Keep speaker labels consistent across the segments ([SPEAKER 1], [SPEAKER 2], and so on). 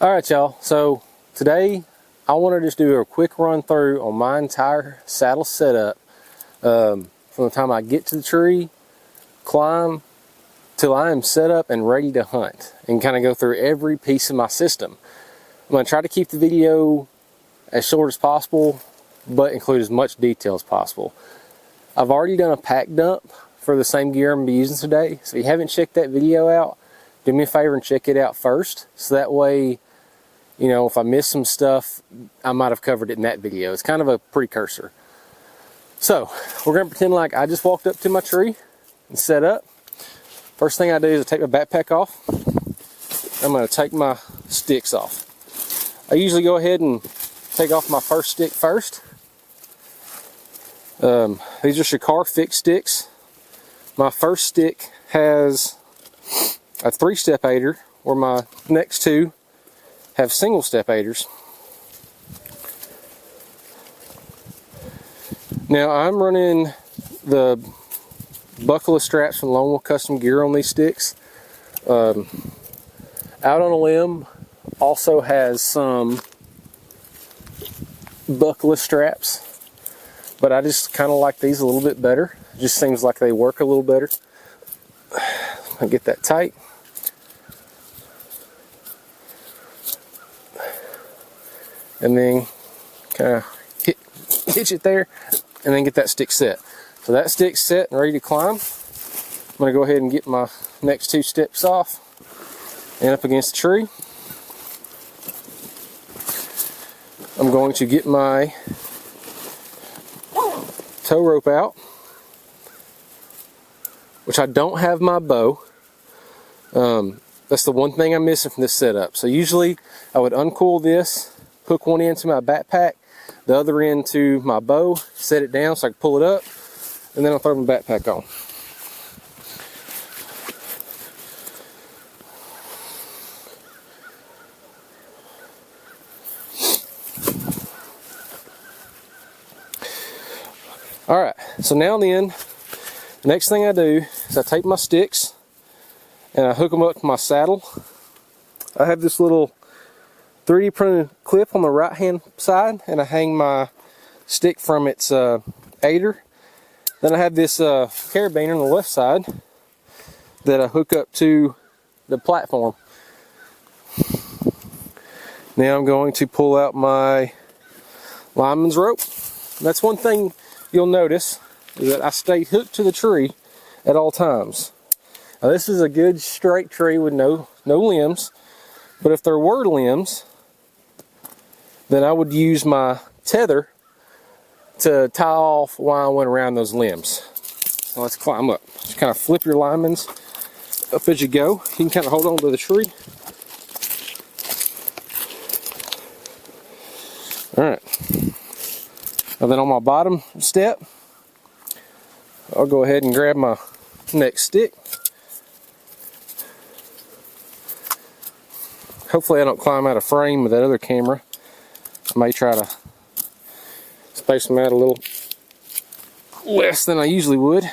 [SPEAKER 1] Alright y'all, so today I want to just do a quick run through on my entire saddle setup from the time I get to the tree, climb, till I am set up and ready to hunt, and kind of go through every piece of my system. I'm going to try to keep the video as short as possible, but include as much detail as possible. I've already done a pack dump for the same gear I'm going to be using today, so if you haven't checked that video out, do me a favor and check it out first, so that way, you know, if I miss some stuff, I might have covered it in that video. It's kind of a precursor. So, we're going to pretend like I just walked up to my tree and set up. First thing I do is I take my backpack off. I'm going to take my sticks off. I usually go ahead and take off my first stick first. These are Shakar fixed sticks. My first stick has a 3-step aider, where my next two have single step aiders. Now I'm running the buckleless straps from Lone Wolf Custom Gear on these sticks. Out on a Limb also has some buckleless straps, but I just kind of like these a little bit better. It just seems like they work a little better. I get that tight. And then kind of hitch it there, and then get that stick set. So that stick's set and ready to climb. I'm going to go ahead and get my next 2 steps off and up against the tree. I'm going to get my tow rope out, which I don't have my bow. That's the one thing I'm missing from this setup. So usually I would uncoil this, hook one end to my backpack, the other end to my bow, set it down so I can pull it up, and then I'll throw my backpack on. Alright, so now then, the next thing I do is I take my sticks and I hook them up to my saddle. I have this little 3D printed clip on the right hand side, and I hang my stick from its aider. Then I have this carabiner on the left side that I hook up to the platform. Now I'm going to pull out my lineman's rope. That's one thing you'll notice, is that I stay hooked to the tree at all times. Now this is a good straight tree with no limbs, but if there were limbs, then I would use my tether to tie off while I went around those limbs. So let's climb up. Just kind of flip your linemen up as you go. You can kind of hold on to the tree. Alright. And then on my bottom step, I'll go ahead and grab my next stick. Hopefully I don't climb out of frame with that other camera. I may try to space them out a little less than I usually would.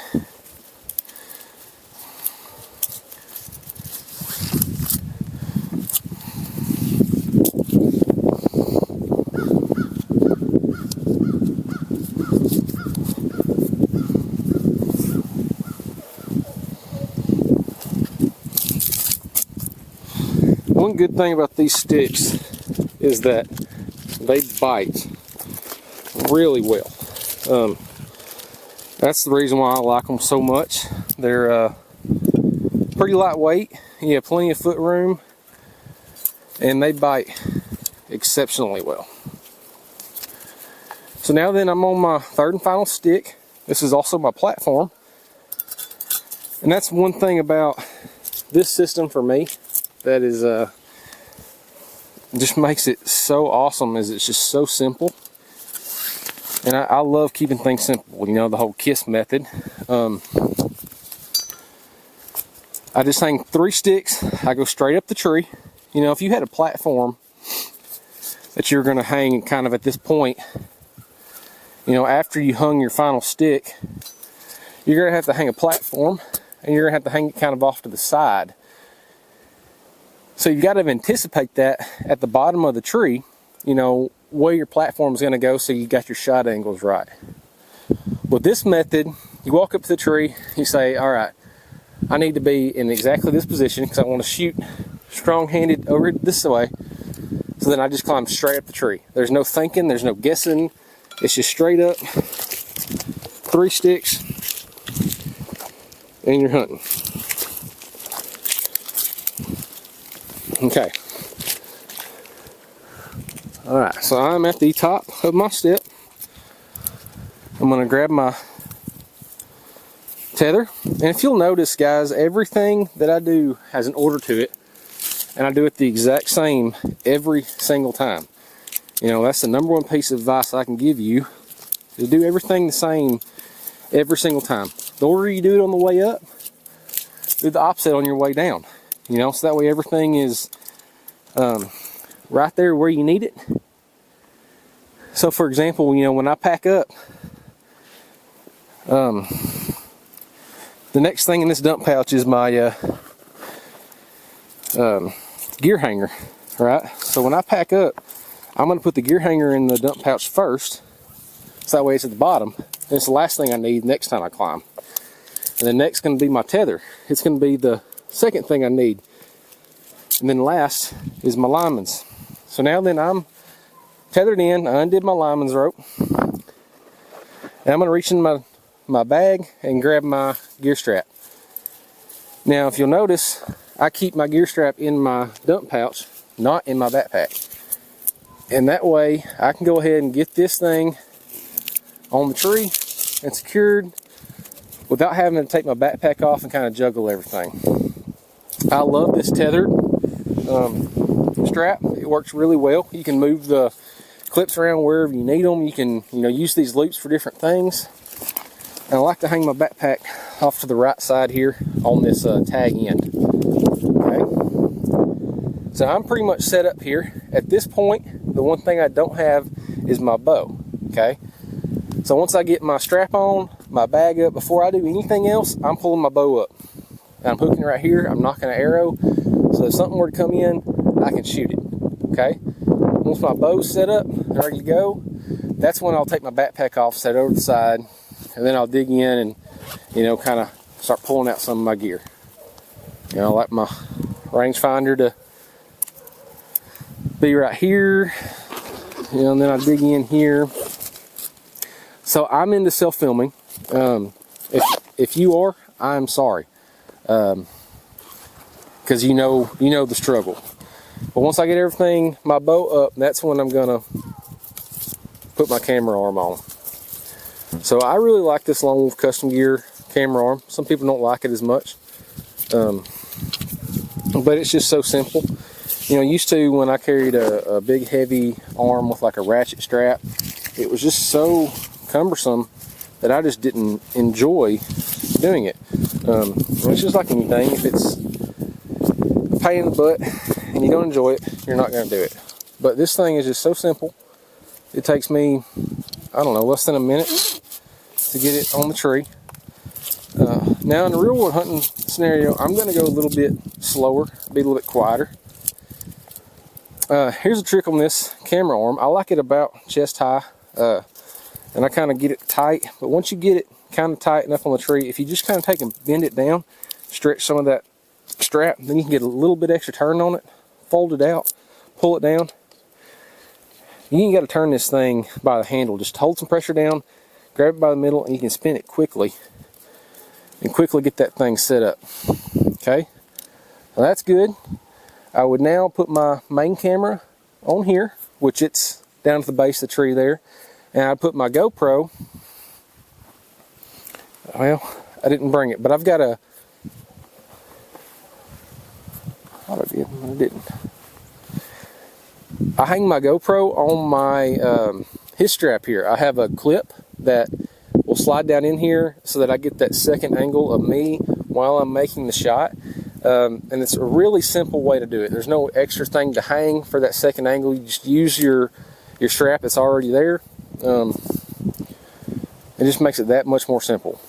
[SPEAKER 1] One good thing about these sticks is that they bite really well. That's the reason why I like them so much. They're pretty lightweight, you have plenty of foot room, and they bite exceptionally well. So now then, I'm on my third and final stick. This is also my platform, and that's one thing about this system for me that is just makes it so awesome, is it's just so simple. And I love keeping things simple, you know, the whole KISS method. I just hang 3 sticks, I go straight up the tree. You know, if you had a platform that you're going to hang kind of at this point, you know, after you hung your final stick, you're going to have to hang a platform, and you're going to have to hang it kind of off to the side. So you've got to anticipate that at the bottom of the tree, you know, where your platform is going to go so you got your shot angles right. With this method, you walk up to the tree, you say, all right, I need to be in exactly this position because I want to shoot strong-handed over this way. So then I just climb straight up the tree. There's no thinking, there's no guessing. It's just straight up, 3 sticks, and you're hunting. Okay. All right, so I'm at the top of my step. I'm gonna grab my tether, and if you'll notice, guys, everything that I do has an order to it, and I do it the exact same every single time. You know, that's the #1 piece of advice I can give you, is do everything the same every single time. The order you do it on the way up, do the opposite on your way down. You know, so that way everything is right there where you need it. So for example, you know, when I pack up, the next thing in this dump pouch is my gear hanger, right? So when I pack up, I'm going to put the gear hanger in the dump pouch first, so that way it's at the bottom, and it's the last thing I need next time I climb. And then next going to be my tether. It's going to be the second thing I need. And then last is my lineman's. So now then I'm tethered in, I undid my lineman's rope, and I'm going to reach in my bag and grab my gear strap. Now if you'll notice, I keep my gear strap in my dump pouch, not in my backpack. And that way I can go ahead and get this thing on the tree and secured without having to take my backpack off and kind of juggle everything. I love this tethered strap. It works really well. You can move the clips around wherever you need them. You can, you know, use these loops for different things. And I like to hang my backpack off to the right side here on this tag end. Okay. So I'm pretty much set up here. At this point, the one thing I don't have is my bow. Okay. So once I get my strap on, my bag up, before I do anything else, I'm pulling my bow up. And I'm hooking right here. I'm knocking an arrow. So if something were to come in, I can shoot it. Okay. Once my bow's set up and ready to go, that's when I'll take my backpack off, set it over to the side, and then I'll dig in and, you know, kind of start pulling out some of my gear. You know, I like my rangefinder to be right here, you know, and then I dig in here. So I'm into self-filming. If you are, I'm sorry, because you know the struggle. But once I get everything, my bow up, that's when I'm gonna put my camera arm on. So I really like this Lone Wolf Custom Gear camera arm. Some people don't like it as much, but it's just so simple. You know, used to when I carried a big heavy arm with like a ratchet strap, it was just so cumbersome that I just didn't enjoy doing it. It's just like anything. If it's a pain in the butt and you don't enjoy it, you're not going to do it. But this thing is just so simple. It takes me, I don't know, less than a minute to get it on the tree. Now in the real world hunting scenario, I'm going to go a little bit slower, be a little bit quieter. Here's a trick on this camera arm. I like it about chest high, and I kind of get it tight. But once you get it kind of tight enough on the tree, if you just kind of take and bend it down, stretch some of that strap, then you can get a little bit extra turn on it, fold it out, pull it down. You ain't got to turn this thing by the handle. Just hold some pressure down, grab it by the middle, and you can spin it quickly and quickly get that thing set up. Okay, well, that's good. I would now put my main camera on here, which it's down at the base of the tree there, and I put my GoPro. Well, I didn't bring it, but I've got a. I thought I did, but I didn't. I hang my GoPro on my his strap here. I have a clip that will slide down in here so that I get that second angle of me while I'm making the shot. And it's a really simple way to do it. There's no extra thing to hang for that second angle. You just use your strap that's already there. It just makes it that much more simple.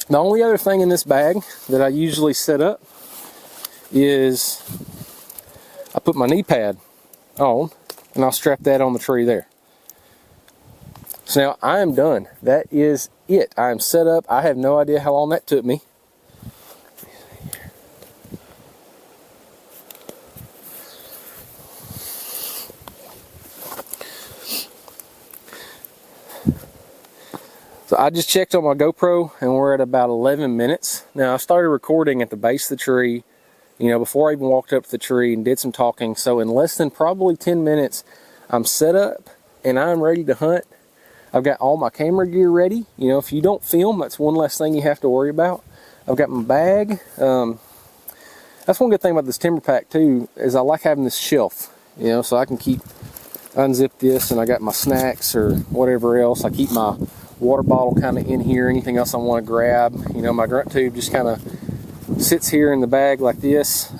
[SPEAKER 1] The only other thing in this bag that I usually set up is I put my knee pad on, and I'll strap that on the tree there. So now I am done. That is it. I am set up. I have no idea how long that took me. So I just checked on my GoPro and we're at about 11 minutes. Now I started recording at the base of the tree, you know, before I even walked up to the tree and did some talking. So in less than probably 10 minutes, I'm set up and I'm ready to hunt. I've got all my camera gear ready. You know, if you don't film, that's one less thing you have to worry about. I've got my bag. That's one good thing about this timber pack too, is I like having this shelf, you know, so I can unzip this, and I got my snacks or whatever else. I keep my water bottle kind of in here, anything else I want to grab. You know, my grunt tube just kind of sits here in the bag like this.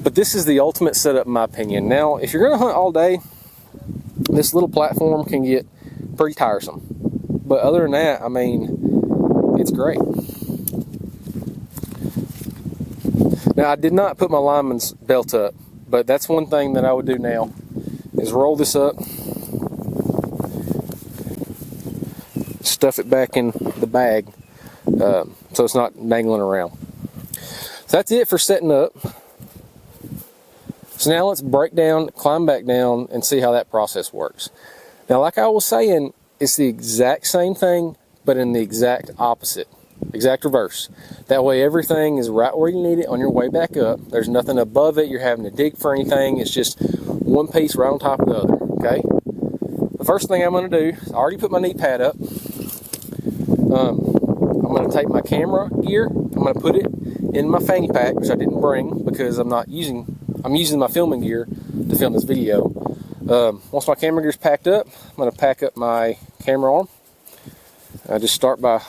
[SPEAKER 1] But this is the ultimate setup in my opinion. Now, if you're going to hunt all day, this little platform can get pretty tiresome. But other than that, I mean, it's great. Now, I did not put my lineman's belt up, but that's one thing that I would do now, is roll this up, stuff it back in the bag, so it's not dangling around. So that's it for setting up. So now let's break down, climb back down, and see how that process works. Now, like I was saying, it's the exact same thing, but in the exact opposite, exact reverse. That way everything is right where you need it on your way back up. There's nothing above it, you're having to dig for anything. It's just one piece right on top of the other, okay? The first thing I'm going to do, I already put my knee pad up. I'm going to take my camera gear, I'm going to put it in my fanny pack, which I didn't bring because I'm using my filming gear to film this video. Once my camera gear's packed up, I'm going to pack up my camera arm. I just start by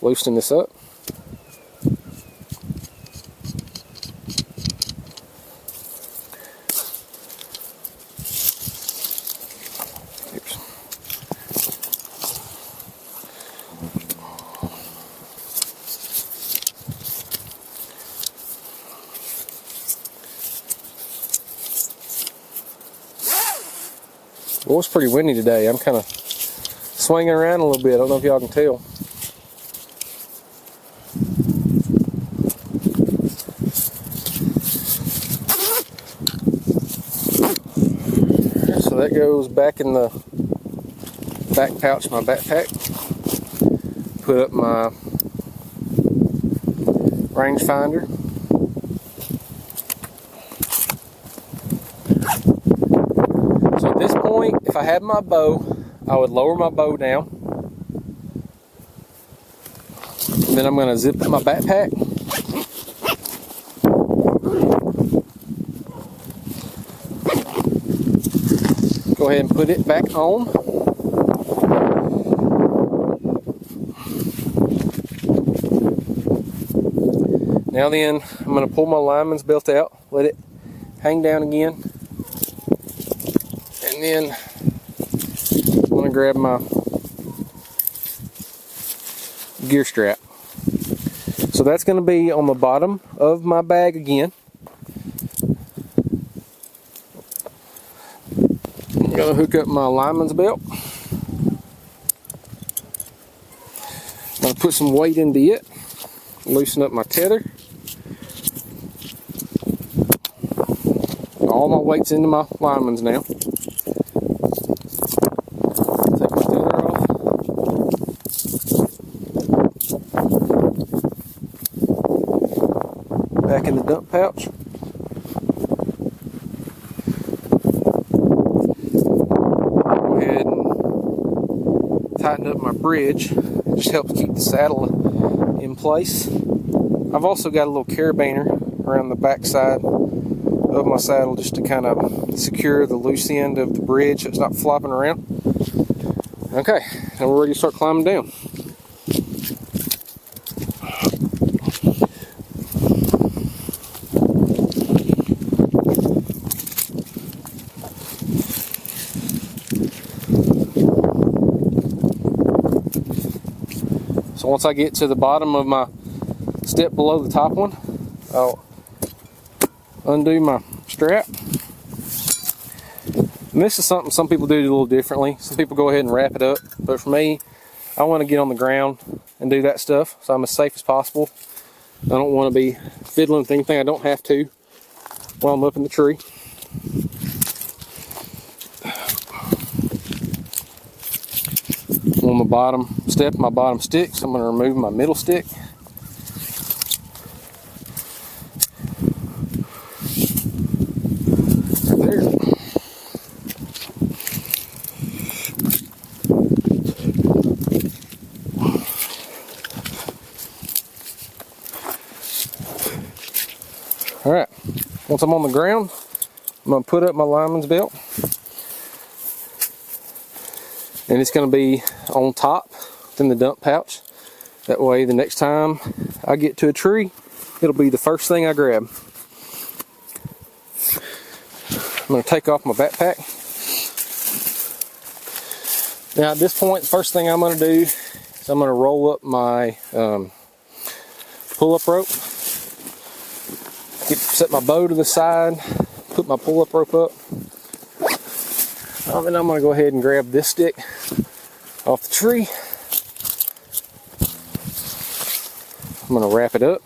[SPEAKER 1] loosening this up. Well, it's pretty windy today. I'm kind of swinging around a little bit. I don't know if y'all can tell. So that goes back in the back pouch of my backpack. Put up my rangefinder. So at this point, if I had my bow, I would lower my bow down. And then I'm going to zip up my backpack. Go ahead and put it back on. Now then, I'm going to pull my lineman's belt out, let it hang down again. And then I'm going to grab my gear strap. So that's going to be on the bottom of my bag again. I'm going to hook up my lineman's belt. I'm going to put some weight into it. Loosen up my tether. All my weight's into my lineman's now. Take my tether off. Back in the dump pouch. Go ahead and tighten up my bridge. It just helps keep the saddle in place. I've also got a little carabiner around the back side of my saddle just to kind of secure the loose end of the bridge so it's not flopping around. Okay, now we're ready to start climbing down. So once I get to the bottom of my step below the top one, I'll undo my strap. And this is something some people do a little differently. Some people go ahead and wrap it up, but for me, I want to get on the ground and do that stuff so I'm as safe as possible. I don't want to be fiddling with anything I don't have to while I'm up in the tree. On the bottom step, my bottom stick, so I'm going to remove my middle stick. Right there. Alright, once I'm on the ground, I'm going to put up my lineman's belt. And it's going to be on top in the dump pouch. That way the next time I get to a tree, it'll be the first thing I grab. I'm going to take off my backpack. Now at this point, the first thing I'm going to do is I'm going to roll up my pull-up rope. Set my bow to the side, put my pull-up rope up. Then I'm going to go ahead and grab this stick off the tree. I'm going to wrap it up.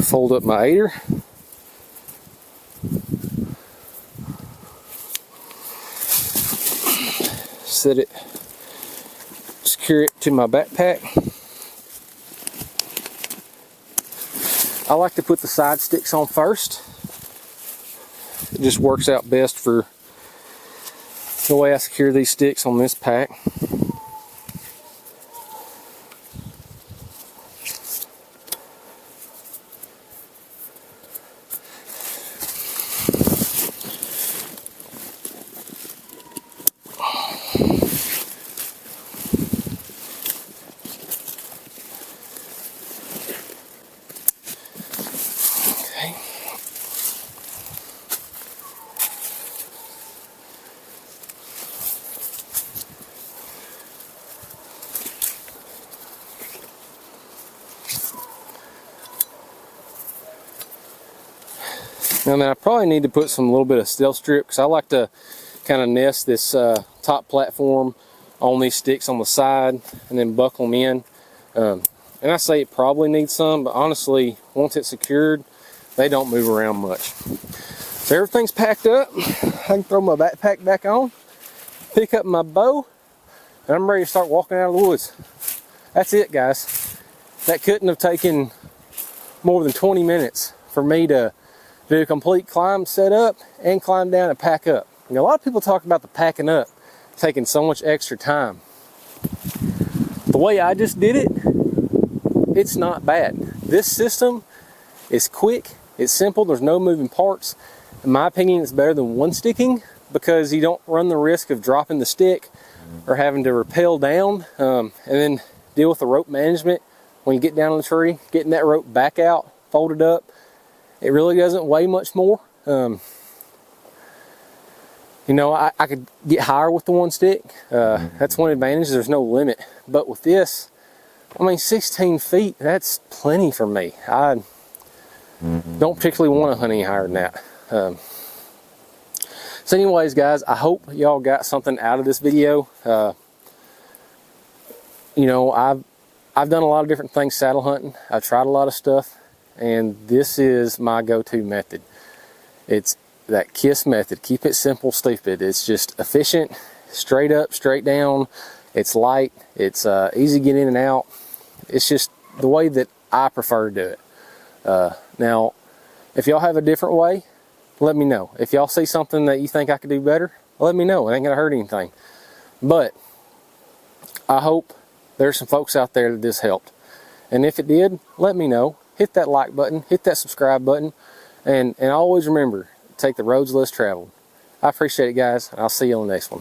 [SPEAKER 1] Fold up my aider. Set it, secure it to my backpack. I like to put the side sticks on first. It just works out best for the way I secure these sticks on this pack. Now then I probably need to put some little bit of stealth strip because I like to kind of nest this top platform on these sticks on the side and then buckle them in. And I say it probably needs some, but honestly, once it's secured, they don't move around much. So everything's packed up. I can throw my backpack back on, pick up my bow, and I'm ready to start walking out of the woods. That's it, guys. That couldn't have taken more than 20 minutes for me to do a complete climb, set up, and climb down and pack up. You know, a lot of people talk about the packing up taking so much extra time. The way I just did it, it's not bad. This system is quick, it's simple, there's no moving parts. In my opinion, it's better than one sticking because you don't run the risk of dropping the stick or having to rappel down and then deal with the rope management when you get down on the tree, getting that rope back out, folded up. It really doesn't weigh much more. You know, I could get higher with the one stick. That's one advantage, there's no limit. But with this, I mean, 16 feet, that's plenty for me. I don't particularly want to hunt any higher than that. So anyways, guys, I hope y'all got something out of this video. You know, I've done a lot of different things saddle hunting. I've tried a lot of stuff. And this is my go-to method. It's that KISS method. Keep it simple, stupid. It's just efficient, straight up, straight down. It's light. It's easy to get in and out. It's just the way that I prefer to do it. Now, if y'all have a different way, let me know. If y'all see something that you think I could do better, let me know. It ain't gonna hurt anything. But I hope there's some folks out there that this helped. And if it did, let me know. Hit that like button, hit that subscribe button, and always remember, take the roads less traveled. I appreciate it, guys, and I'll see you on the next one.